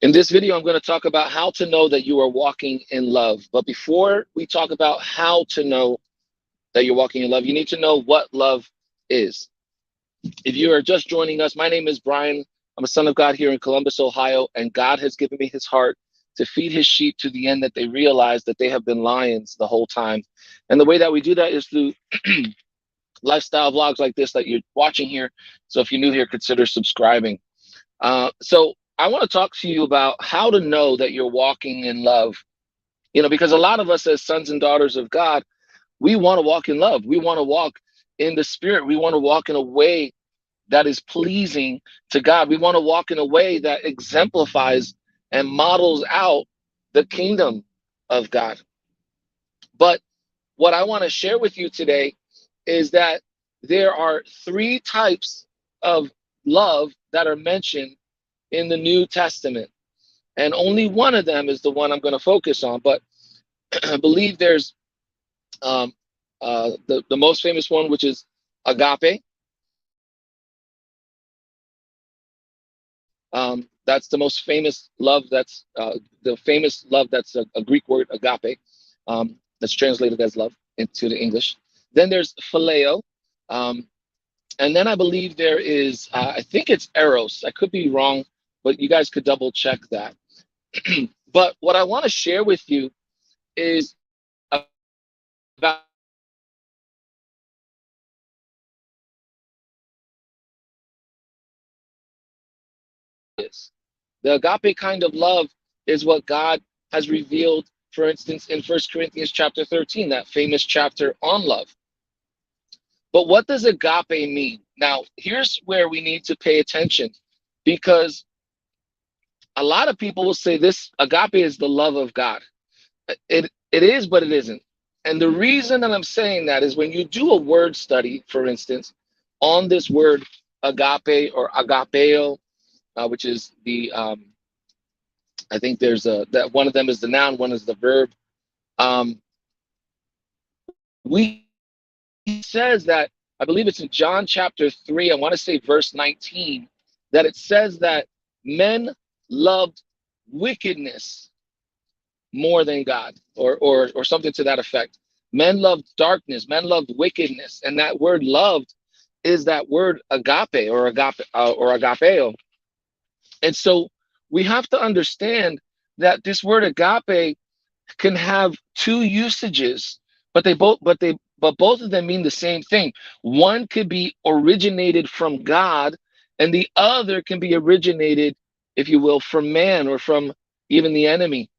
In this video, I'm going to talk about how to know that you are walking in love. But before we talk about how to know that you're walking in love, you need to know what love is. If you are just joining us, my name is Brian. I'm a son of God here in Columbus, Ohio, and God has given me his heart to feed his sheep to the end that they realize that they have been lions the whole time. And the way that we do that is through lifestyle vlogs like this that you're watching here. So if you're new here, consider subscribing. So I want to talk to you about how to know that you're walking in love. Because a lot of us as sons and daughters of God, we want to walk in love. We want to walk in the spirit. We want to walk in a way that is pleasing to God. We want to walk in a way that exemplifies and models out the kingdom of God. But what I want to share with you today is that there are three types of love that are mentioned in the New Testament. And only one of them is the one I'm going to focus on. But I believe there's um, the most famous one, which is agape. That's the most famous love. That's the famous love. That's a Greek word, agape. That's translated as love into the English. Then there's phileo. Um, and then I believe there is, I think it's eros. I could be wrong, but you guys could double check that. But what I want to share with you is about this. The agape kind of love is what God has revealed, for instance, in 1 Corinthians chapter 13, that famous chapter on love. But what does agape mean? Now, here's where we need to pay attention, because a lot of people will say this agape is the love of God. It is, but it isn't. And the reason that I'm saying that is when you do a word study, for instance, on this word agape or agapeo, which is I think there's that one of them is the noun, one is the verb. Um, we says that, I believe it's in John chapter 3, I want to say verse 19, that it says that men loved wickedness more than God, or something to that effect. Men loved darkness, men loved wickedness, and that word loved is that word agape or agapeo. And so we have to understand that this word agape can have two usages, but both of them mean the same thing. One could be originated from God, and the other can be originated, if you will, from man or from even the enemy.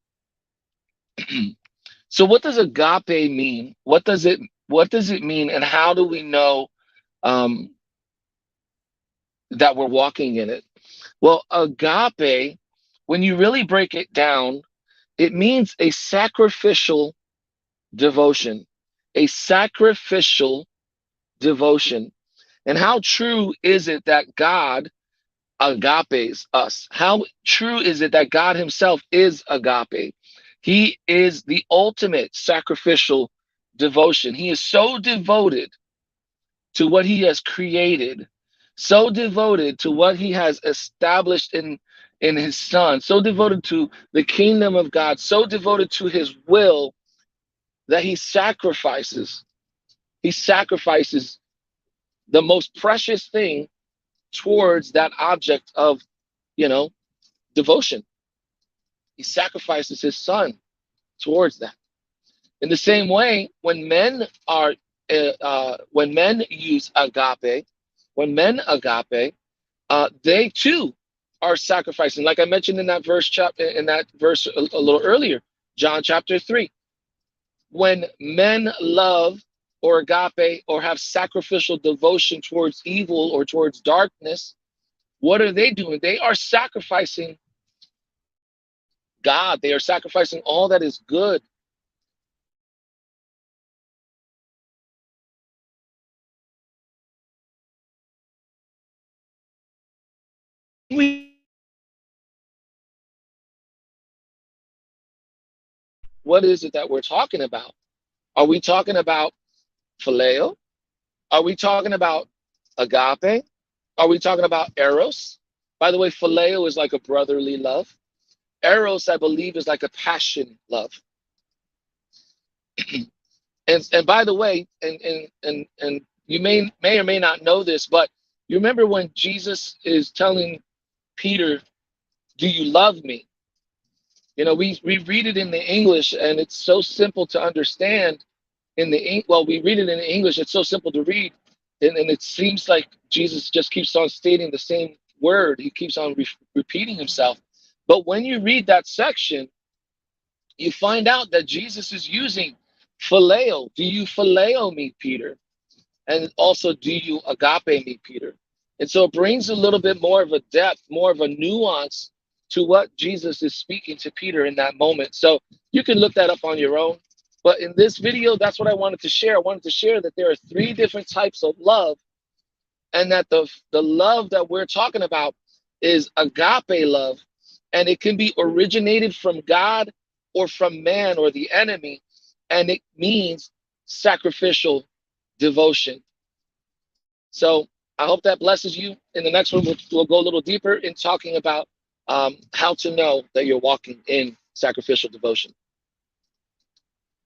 So what does agape mean? What does it mean, and how do we know um, that we're walking in it? Well, agape, when you really break it down, it means a sacrificial devotion, a sacrificial devotion. And how true is it that God agapes us? How true is it that God himself is agape? He is the ultimate sacrificial devotion. He is so devoted to what he has created, so devoted to what he has established in his son, so devoted to the kingdom of God, so devoted to his will, that he sacrifices the most precious thing towards that object of, you know, devotion. He sacrifices his son towards that. In the same way, when men use agape, when men agape, they too are sacrificing. Like I mentioned in that verse a little earlier, John chapter 3. When men love or agape or have sacrificial devotion towards evil or towards darkness, what are they doing? They are sacrificing God. They are sacrificing all that is good. What is it that we're talking about? Are we talking about phileo? Are we talking about agape? Are we talking about eros? By the way, phileo is like a brotherly love. Eros, I believe, is like a passion love. And by the way, and you may or may not know this, but you remember when Jesus is telling Peter, "Do you love me?" You know, we read it in the English, and it's so simple to understand. Well, we read it in English. It's so simple to read, and it seems like Jesus just keeps on stating the same word. He keeps on repeating himself. But when you read that section, you find out that Jesus is using phileo. Do you phileo me, Peter? And also, do you agape me, Peter? And so it brings a little bit more of a depth, more of a nuance to what Jesus is speaking to Peter in that moment. So you can look that up on your own. But in this video, that's what I wanted to share. I wanted to share that there are three different types of love, and that the love that we're talking about is agape love, and it can be originated from God or from man or the enemy, and it means sacrificial devotion. So I hope that blesses you. In the next one, we'll go a little deeper in talking about how to know that you're walking in sacrificial devotion.